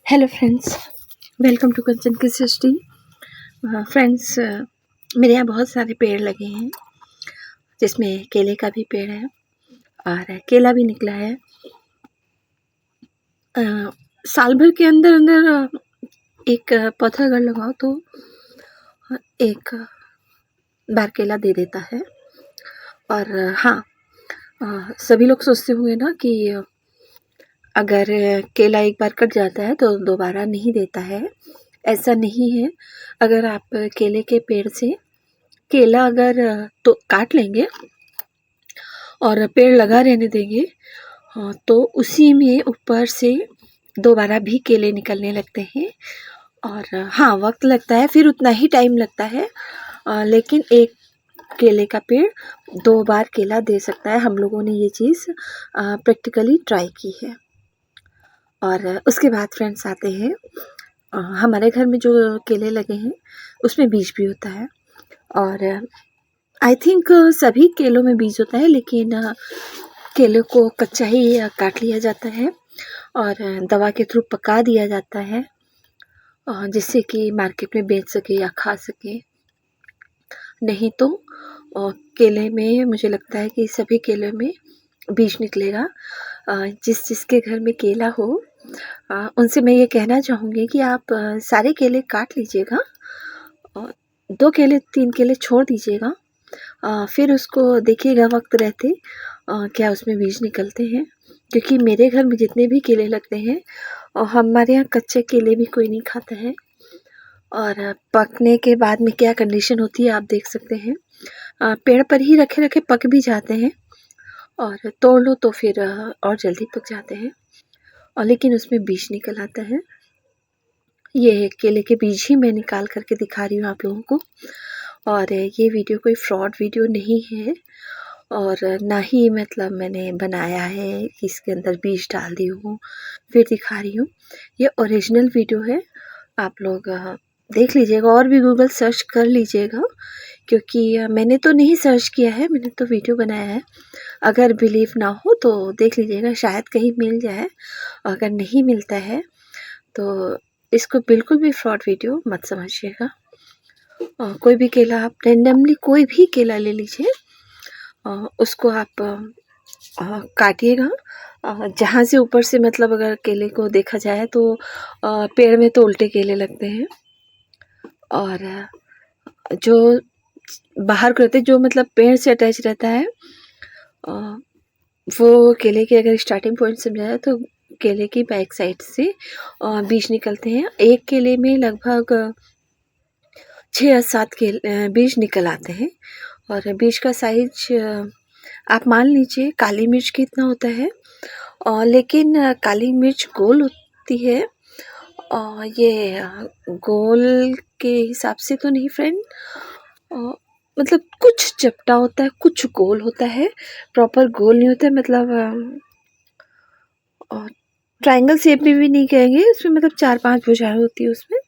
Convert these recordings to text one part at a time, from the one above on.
Hello friends, welcome to कंचन की सृष्टि। Friends, मेरे यहाँ बहुत सारे पेड़ लगे हैं जिसमें केले का भी पेड़ है और केला भी निकला है। साल भर के अंदर अंदर एक पौधा अगर लगाओ तो एक बार केला दे देता है। और हाँ, सभी लोग सोचते होंगे ना कि अगर केला एक बार कट जाता है तो दोबारा नहीं देता है। ऐसा नहीं है। अगर आप केले के पेड़ से केला अगर तो काट लेंगे और पेड़ लगा रहने देंगे, तो उसी में ऊपर से दोबारा भी केले निकलने लगते हैं। और हाँ, वक्त लगता है, फिर उतना ही टाइम लगता है, लेकिन एक केले का पेड़ 2 बार केला दे सकता है। हम लोगों ने ये चीज़ प्रैक्टिकली ट्राई की है। और उसके बाद फ्रेंड्स आते हैं, हमारे घर में जो केले लगे हैं उसमें बीज भी होता है। और आई थिंक सभी केलों में बीज होता है, लेकिन केले को कच्चा ही काट लिया जाता है और दवा के थ्रू पका दिया जाता है, जिससे कि मार्केट में बेच सके या खा सके। नहीं तो केले में मुझे लगता है कि सभी केले में बीज निकलेगा। जिसके घर में केला हो, उनसे मैं ये कहना चाहूँगी कि आप सारे केले काट लीजिएगा, 2 केले 3 केले छोड़ दीजिएगा, फिर उसको देखिएगा वक्त रहते क्या उसमें बीज निकलते हैं। क्योंकि मेरे घर में जितने भी केले लगते हैं, और हमारे यहाँ कच्चे केले भी कोई नहीं खाता है। और पकने के बाद में क्या कंडीशन होती है आप देख सकते हैं। पेड़ पर ही रखे रखे पक भी जाते हैं और तोड़ लो तो फिर और जल्दी पक जाते हैं, और लेकिन उसमें बीज निकल आता है। ये केले के बीज ही मैं निकाल करके दिखा रही हूँ आप लोगों को। और ये वीडियो कोई फ्रॉड वीडियो नहीं है, और ना ही मतलब मैंने बनाया है कि इसके अंदर बीज डाल दी हूँ फिर दिखा रही हूँ। ये ओरिजिनल वीडियो है। आप लोग देख लीजिएगा और भी गूगल सर्च कर लीजिएगा, क्योंकि मैंने तो नहीं सर्च किया है, मैंने तो वीडियो बनाया है। अगर बिलीव ना हो तो देख लीजिएगा, शायद कहीं मिल जाए। अगर नहीं मिलता है तो इसको बिल्कुल भी फ्रॉड वीडियो मत समझिएगा। कोई भी केला आप रैंडमली कोई भी केला ले लीजिए, उसको आप काटिएगा। जहाँ से ऊपर से मतलब अगर केले को देखा जाए तो पेड़ में तो उल्टे केले लगते हैं, और जो बाहर करते जो मतलब पेड़ से अटैच रहता है, वो केले के अगर स्टार्टिंग पॉइंट समझा जाए तो केले की बैक साइड से बीज निकलते हैं। एक केले में लगभग 6 या 7 बीज निकल आते हैं। और बीज का साइज आप मान लीजिए काली मिर्च की इतना होता है, लेकिन काली मिर्च गोल होती है, और ये गोल के हिसाब से तो नहीं फ्रेंड, मतलब कुछ चपटा होता है, कुछ गोल होता है, प्रॉपर गोल नहीं होता है। मतलब ट्रायंगल शेप में भी नहीं कहेंगे, उसमें मतलब 4-5 भुजाएं होती है उसमें,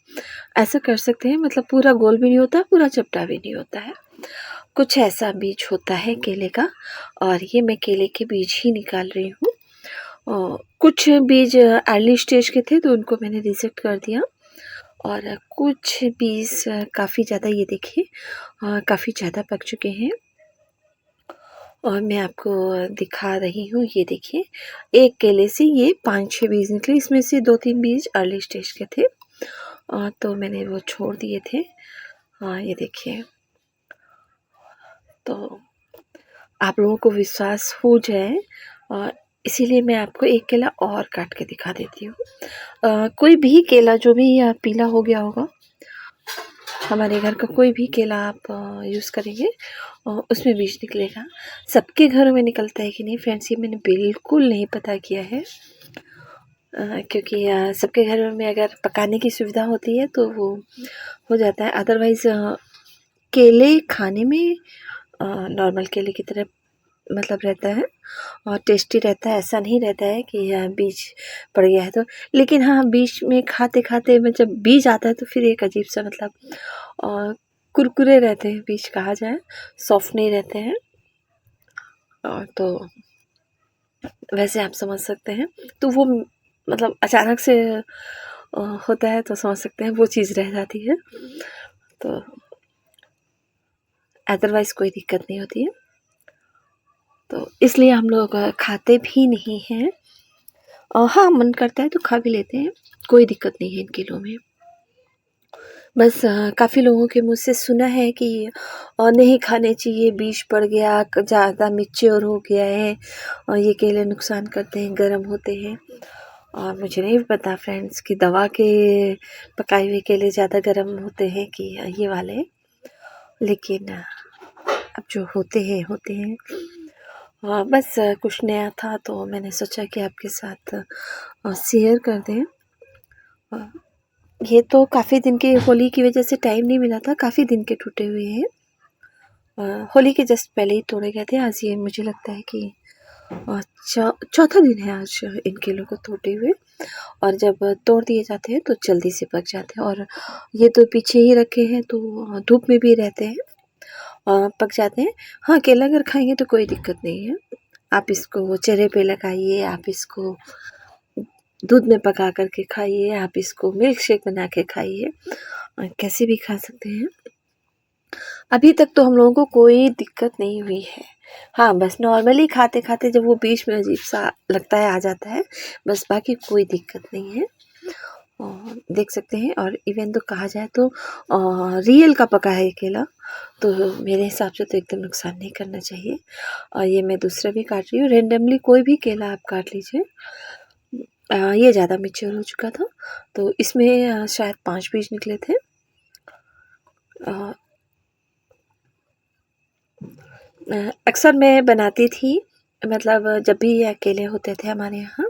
ऐसा कर सकते हैं। मतलब पूरा गोल भी नहीं होता, पूरा चपटा भी नहीं होता है, कुछ ऐसा बीज होता है केले का। और ये मैं केले के बीज ही निकाल रही हूँ। कुछ बीज अर्ली स्टेज के थे तो उनको मैंने रिजेक्ट कर दिया, और कुछ बीज काफ़ी ज़्यादा, ये देखिए काफ़ी ज़्यादा पक चुके हैं। और मैं आपको दिखा रही हूँ, ये देखिए एक केले से ये 5-6 बीज निकले, इसमें से 2-3 बीज अर्ली स्टेज के थे, तो मैंने वो छोड़ दिए थे। ये देखिए, तो आप लोगों को विश्वास हो जाए, और इसीलिए मैं आपको एक केला और काट के दिखा देती हूँ। कोई भी केला जो भी पीला हो गया होगा, हमारे घर का कोई भी केला आप यूज़ करेंगे उसमें बीज निकलेगा। सबके घरों में निकलता है कि नहीं फ्रेंड्स, ये मैंने बिल्कुल नहीं पता किया है, क्योंकि सबके घरों में अगर पकाने की सुविधा होती है तो वो हो जाता है। अदरवाइज़ केले खाने में नॉर्मल केले की तरह मतलब रहता है और टेस्टी रहता है। ऐसा नहीं रहता है कि बीज पड़ गया है तो। लेकिन हाँ, बीच में खाते खाते में जब बीज आता है तो फिर एक अजीब सा मतलब कुरकुरे रहते हैं बीज, कहा जाए सॉफ्ट नहीं रहते हैं, तो वैसे आप समझ सकते हैं। तो वो मतलब अचानक से होता है तो समझ सकते हैं वो चीज़ रह जाती है, तो अदरवाइज़ कोई दिक्कत नहीं होती है। तो इसलिए हम लोग खाते भी नहीं हैं। हाँ, मन करता है तो खा भी लेते हैं, कोई दिक्कत नहीं है इन केलों में। बस काफ़ी लोगों के मुँह से सुना है कि नहीं खाने चाहिए, बीज पड़ गया, ज़्यादा मैच्योर हो गया है, ये केले नुकसान करते हैं, गर्म होते हैं। और मुझे नहीं पता फ्रेंड्स कि दवा के पकाए हुए केले ज़्यादा गर्म होते हैं कि ये वाले, लेकिन अब जो होते हैं होते हैं। बस कुछ नया था तो मैंने सोचा कि आपके साथ शेयर कर दें। ये तो काफ़ी दिन के, होली की वजह से टाइम नहीं मिला था, काफ़ी दिन के टूटे हुए हैं। होली के जस्ट पहले ही तोड़े गए थे। आज ये मुझे लगता है कि चौथा दिन है आज इन केलों को तोड़े हुए, और जब तोड़ दिए जाते हैं तो जल्दी से पक जाते हैं। और ये तो पीछे ही रखे हैं तो धूप में भी रहते हैं, पक जाते हैं। हाँ, केला अगर खाएंगे तो कोई दिक्कत नहीं है, आप इसको चेहरे पे लगाइए, आप इसको दूध में पका करके खाइए, आप इसको मिल्क शेक बना के खाइए, कैसे भी खा सकते हैं। अभी तक तो हम लोगों को कोई दिक्कत नहीं हुई है। हाँ, बस नॉर्मली खाते-खाते जब वो बीच में अजीब-सा लगता है, आ जाता है, बस बाकी कोई दिक्कत नहीं है। देख सकते हैं। और इवन तो कहा जाए तो रियल का पका है केला, तो मेरे हिसाब से तो एकदम नुकसान नहीं करना चाहिए। और ये मैं दूसरा भी काट रही हूँ, रेंडमली कोई भी केला आप काट लीजिए। ये ज़्यादा मैच्योर हो चुका था, तो इसमें शायद 5 बीज निकले थे। अक्सर मैं बनाती थी, मतलब जब भी ये अकेले होते थे हमारे यहाँ,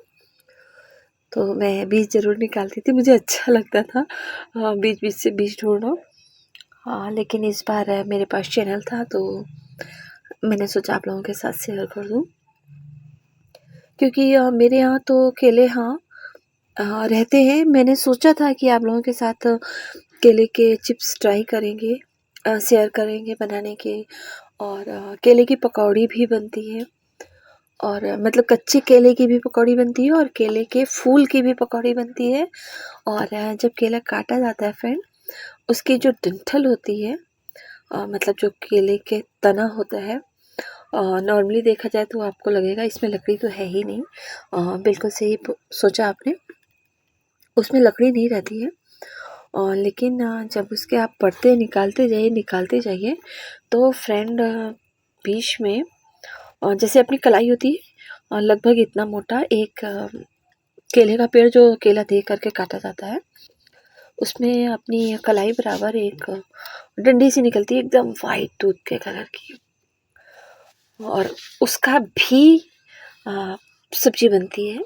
तो मैं बीज ज़रूर निकालती थी, मुझे अच्छा लगता था बीच-बीच से बीज ढूँढना। हाँ, लेकिन इस बार मेरे पास चैनल था तो मैंने सोचा आप लोगों के साथ शेयर कर दूँ, क्योंकि मेरे यहाँ तो केले हाँ रहते हैं। मैंने सोचा था कि आप लोगों के साथ केले के चिप्स ट्राई करेंगे, शेयर करेंगे बनाने के। और केले की पकौड़ी भी बनती है, और मतलब कच्चे केले की भी पकौड़ी बनती है और केले के फूल की भी पकौड़ी बनती है। और जब केला काटा जाता है फ्रेंड, उसकी जो डंठल होती है, मतलब जो केले के तना होता है, नॉर्मली देखा जाए तो आपको लगेगा इसमें लकड़ी तो है ही नहीं, बिल्कुल सही सोचा आपने, उसमें लकड़ी नहीं रहती है। लेकिन जब उसके आप पत्ते निकालते जाइए तो फ्रेंड बीच में जैसे अपनी कलाई होती है, लगभग इतना मोटा एक केले का पेड़ जो केला दे करके काटा जाता है, उसमें अपनी कलाई बराबर एक डंडी सी निकलती है, एकदम वाइट दूध के कलर की, और उसका भी सब्जी बनती है।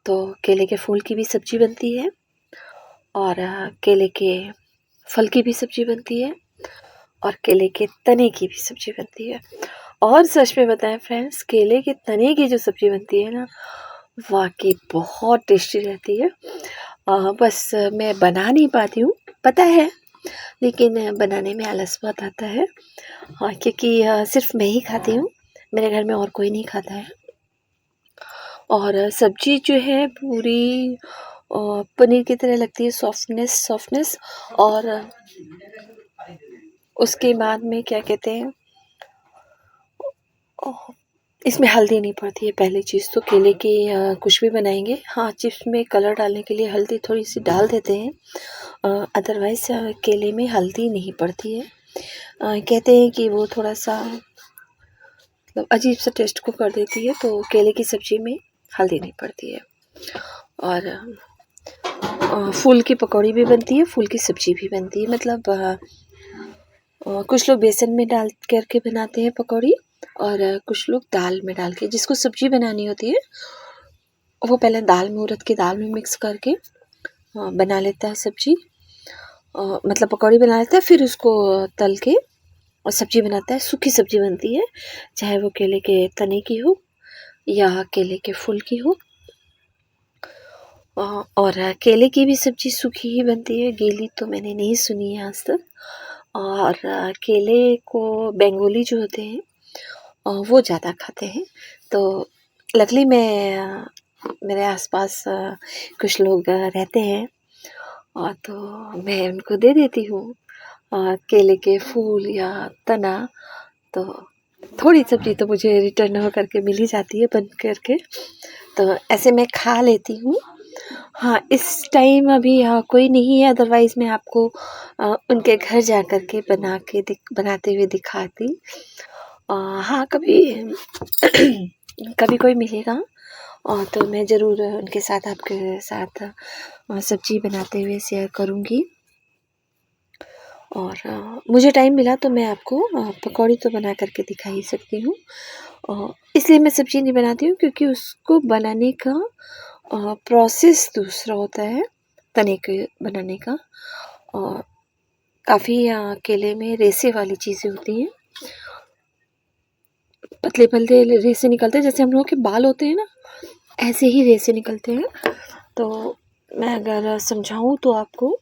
तो केले के फूल की भी सब्जी बनती है, और केले के फल की भी सब्जी बनती है, और केले के तने की भी सब्जी बनती है। और सच में बताएं फ्रेंड्स, केले के तने की जो सब्जी बनती है ना, वाकई बहुत टेस्टी रहती है। बस मैं बना नहीं पाती हूँ, पता है, लेकिन बनाने में आलस बहुत आता है। क्योंकि सिर्फ मैं ही खाती हूँ, मेरे घर में और कोई नहीं खाता है। और सब्जी जो है पूरी पनीर की तरह लगती है, सॉफ्टनेस। और उसके बाद में क्या कहते हैं, इसमें हल्दी नहीं पड़ती है। पहली चीज़ तो केले की कुछ भी बनाएंगे, हाँ, चिप्स में कलर डालने के लिए हल्दी थोड़ी सी डाल देते हैं, अदरवाइज़ केले में हल्दी नहीं पड़ती है। कहते हैं कि वो थोड़ा सा मतलब अजीब सा टेस्ट को कर देती है, तो केले की सब्ज़ी में हल्दी नहीं पड़ती है। और फूल की पकौड़ी भी बनती है, फूल की सब्ज़ी भी बनती है। मतलब कुछ लोग बेसन में डाल करके बनाते हैं पकौड़ी, और कुछ लोग दाल में डाल के, जिसको सब्ज़ी बनानी होती है वो पहले दाल में, उड़द की दाल में मिक्स करके बना लेता है सब्ज़ी, मतलब पकौड़ी बना लेता है, फिर उसको तल के और सब्ज़ी बनाता है। सूखी सब्ज़ी बनती है, चाहे वो केले के तने की हो या केले के फूल की हो। और केले की भी सब्ज़ी सूखी ही बनती है, गीली तो मैंने नहीं सुनी है आज तक। और केले को बंगाली जो होते हैं वो ज़्यादा खाते हैं। तो लकीली मैं मेरे आसपास कुछ लोग रहते हैं और तो मैं उनको दे देती हूँ केले के फूल या तना। तो थोड़ी सब्ज़ी तो मुझे रिटर्न हो करके मिल ही जाती है बन करके, तो ऐसे मैं खा लेती हूँ। हाँ, इस टाइम अभी कोई नहीं है, अदरवाइज़ मैं आपको उनके घर जा कर के बनाते हुए दिखाती। हाँ, कभी कभी कोई मिलेगा तो मैं ज़रूर उनके साथ आपके साथ सब्ज़ी बनाते हुए शेयर करूँगी। और मुझे टाइम मिला तो मैं आपको पकौड़ी तो बना करके दिखा ही सकती हूँ। इसलिए मैं सब्ज़ी नहीं बनाती हूँ क्योंकि उसको बनाने का प्रोसेस दूसरा होता है, तने के बनाने का। और काफ़ी केले में रेसे वाली चीज़ें होती हैं, पतले-पतले रेसे निकलते हैं, जैसे हम लोगों के बाल होते हैं ना, ऐसे ही रेसे निकलते हैं। तो मैं अगर समझाऊँ तो आपको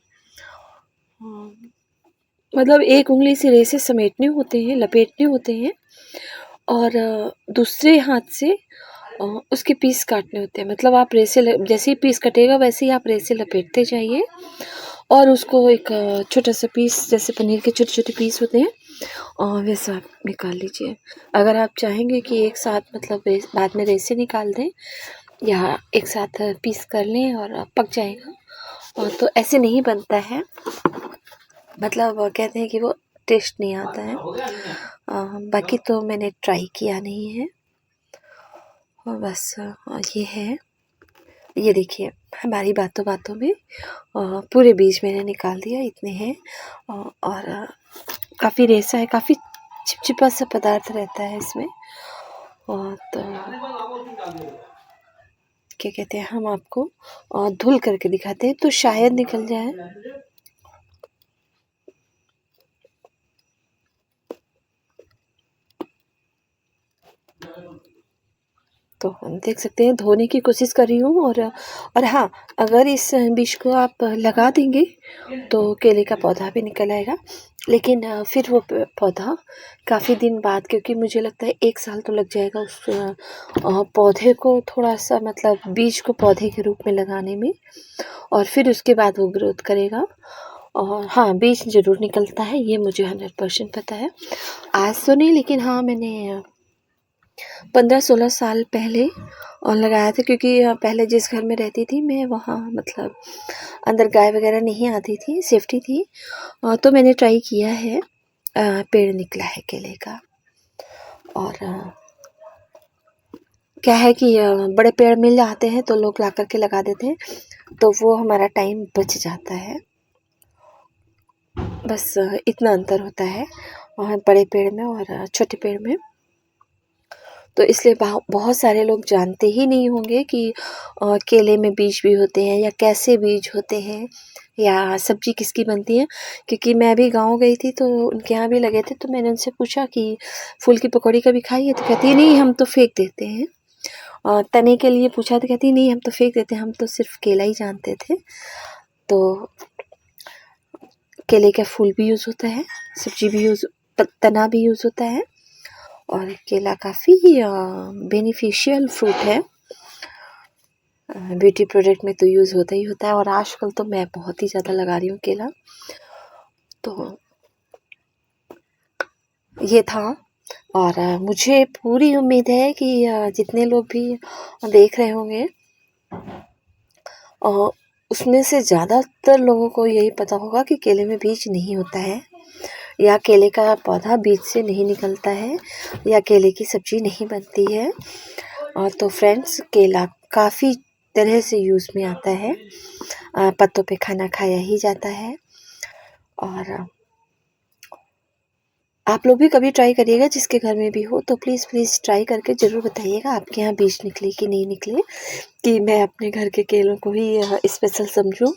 मतलब एक उँगली से रेसे समेटने होते हैं, लपेटने होते हैं और दूसरे हाथ से उसके पीस काटने होते हैं। मतलब आप जैसे ही पीस कटेगा वैसे ही आप रेसे लपेटते जाइए और उसको एक छोटा-सा पीस, जैसे पनीर के छोटे-छोटे पीस होते हैं वैसा आप निकाल लीजिए। अगर आप चाहेंगे कि एक साथ मतलब बाद में रेसे निकाल दें या एक साथ पीस कर लें और पक जाएगा तो ऐसे नहीं बनता है। मतलब कहते हैं कि वो टेस्ट नहीं आता है। बाकी तो मैंने ट्राई किया नहीं है और बस ये है। ये देखिए हमारी बातों-बातों में पूरे बीज मैंने निकाल दिया, इतने हैं और काफ़ी रेसा है, काफ़ी चिपचिपा सा पदार्थ रहता है इसमें। और तो क्या कहते हैं, हम आपको धुल करके दिखाते हैं तो शायद निकल जाए। तो देख सकते हैं धोने की कोशिश कर रही हूँ और हाँ, अगर इस बीज को आप लगा देंगे तो केले का पौधा भी निकल आएगा। लेकिन फिर वो पौधा काफ़ी दिन बाद, क्योंकि मुझे लगता है 1 साल तो लग जाएगा उस पौधे को थोड़ा-सा मतलब बीज को पौधे के रूप में लगाने में और फिर उसके बाद वो ग्रोथ करेगा। और हाँ, बीज ज़रूर निकलता है, ये मुझे 100% पता है। आज तो नहीं, लेकिन हाँ, मैंने 15-16 साल पहले लगाया था, क्योंकि पहले जिस घर में रहती थी मैं वहाँ मतलब अंदर गाय वगैरह नहीं आती थी, सेफ्टी थी। तो मैंने ट्राई किया है, पेड़ निकला है केले का। और क्या है कि बड़े पेड़ मिल जाते हैं तो लोग ला कर के लगा देते हैं, तो वो हमारा टाइम बच जाता है। बस इतना अंतर होता है बड़े पेड़ में और छोटे पेड़ में। तो इसलिए बहुत सारे लोग जानते ही नहीं होंगे कि केले में बीज भी होते हैं या कैसे बीज होते हैं या सब्ज़ी किसकी बनती है। क्योंकि मैं भी गाँव गई थी तो उनके यहाँ भी लगे थे, तो मैंने उनसे पूछा कि फूल की पकौड़ी कभी खाई है? तो कहती है नहीं, हम तो फेंक देते हैं। तने के लिए पूछा तो कहती नहीं, हम तो फेंक देते हैं, हम तो सिर्फ केला ही जानते थे। तो केले का फूल भी यूज़ होता है, सब्ज़ी भी तना भी यूज़ होता है और केला काफ़ी बेनिफिशियल फ्रूट है। ब्यूटी प्रोडक्ट में तो यूज़ होता ही होता है और आजकल तो मैं बहुत ही ज़्यादा लगा रही हूँ केला। तो ये था और मुझे पूरी उम्मीद है कि जितने लोग भी देख रहे होंगे उसमें से ज़्यादातर लोगों को यही पता होगा कि केले में बीज नहीं होता है या केले का पौधा बीज से नहीं निकलता है या केले की सब्ज़ी नहीं बनती है। तो फ्रेंड्स, केला काफ़ी तरह से यूज़ में आता है। पत्तों पे खाना खाया ही जाता है और आप लोग भी कभी ट्राई करिएगा, जिसके घर में भी हो तो प्लीज़ ट्राई करके ज़रूर बताइएगा आपके यहाँ बीज निकले कि नहीं निकले, कि मैं अपने घर के केलों को ही स्पेशल समझूं।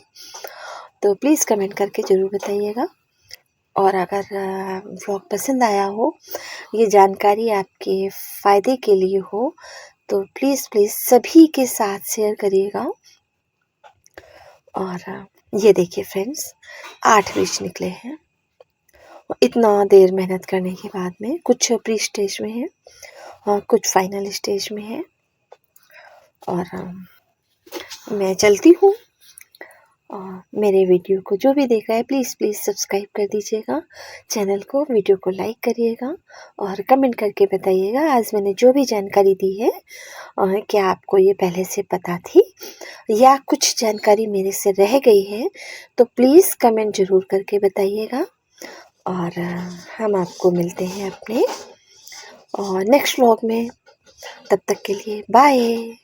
तो प्लीज़ कमेंट करके ज़रूर बताइएगा। और अगर व्लॉग पसंद आया हो, ये जानकारी आपके फ़ायदे के लिए हो, तो प्लीज़ सभी के साथ शेयर करिएगा। और ये देखिए फ्रेंड्स, 8 बीज निकले हैं इतना देर मेहनत करने के बाद में। कुछ प्री स्टेज में है और कुछ फाइनल स्टेज में है और मैं चलती हूँ। और मेरे वीडियो को जो भी देखा है प्लीज़ सब्सक्राइब कर दीजिएगा चैनल को, वीडियो को लाइक करिएगा और कमेंट करके बताइएगा आज मैंने जो भी जानकारी दी है क्या आपको ये पहले से पता थी या कुछ जानकारी मेरे से रह गई है, तो प्लीज़ कमेंट ज़रूर करके बताइएगा। और हम आपको मिलते हैं अपने नेक्स्ट व्लॉग में। तब तक के लिए बाय।